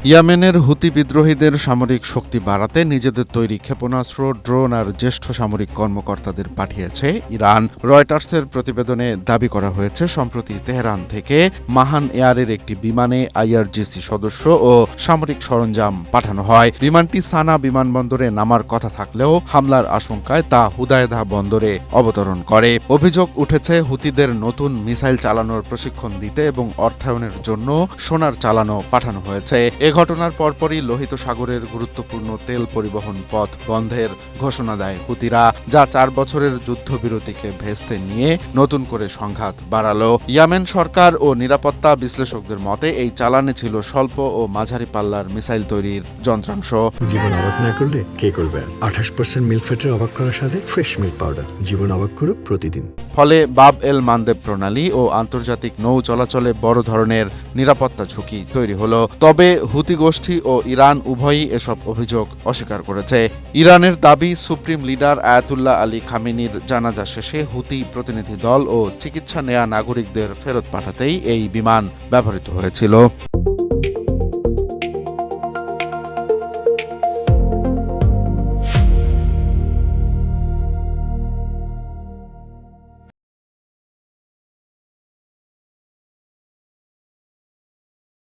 ইয়েমেনের হুতি বিদ্রোহীদের সামরিক শক্তি বাড়াতে নিজেদের তৈরি ক্ষেপণাস্ত্র, ড্রোন আর জ্যেষ্ঠ সামরিক কর্মকর্তাদের পাঠিয়েছে ইরান। রয়টার্সের প্রতিবেদনে দাবি করা হয়েছে, সম্প্রতি তেহরান থেকে মাহান এয়ারের একটি বিমানে আইআরজিসি সদস্য ও সামরিক সরঞ্জাম পাঠানো হয়। বিমানটি সানা বিমানবন্দরে নামার কথা থাকলেও হামলার আশঙ্কায় তা হুদায়দা বন্দরে অবতরণ করে। অভিযোগ উঠেছে, হুতিদের নতুন মিসাইল চালানোর প্রশিক্ষণ দিতে এবং অর্থায়নের জন্য সোনার চালানো পাঠানো হয়েছে। এ ঘটনার পরপরই লোহিত সাগরের গুরুত্বপূর্ণ তেল পরিবহন পথ বন্ধের ঘোষণা দেয় হুতিরা, যা 4 বছরের যুদ্ধবিরতিকে ভেস্তে নিয়ে নতুন করে সংঘাত বাড়ালো। ইয়েমেন সরকার ও নিরাপত্তা বিশ্লেষকদের মতে এই চালানে ছিল স্বল্প ও মাঝারি পাল্লার মিসাইল তৈরির যন্ত্রাংশ। জীবন অবাক না করলে কে করবে? 28% মিল্ক ফ্যাটের অবাক করার সাথে ফ্রেশ মিল্ক পাউডার। জীবন অবাক করুক প্রতিদিন। ফলে বাব এল মানদেব প্রণালী ও আন্তর্জাতিক নৌ চলাচলে বড় ধরনের নিরাপত্তা ঝুঁকি তৈরি হলো। তবে হুতি গোষ্ঠী ও ইরান উভয়ই এসব অভিযোগ অস্বীকার করেছে। ইরানের দাবি, সুপ্রিম লিডার আয়াতুল্লাহ আলী খামেনির জানাজা শেষে হুতি প্রতিনিধি দল ও চিকিৎসা নেয়া নাগরিকদের ফেরত পাঠাতেই এই বিমান ব্যবহৃত হয়েছিল।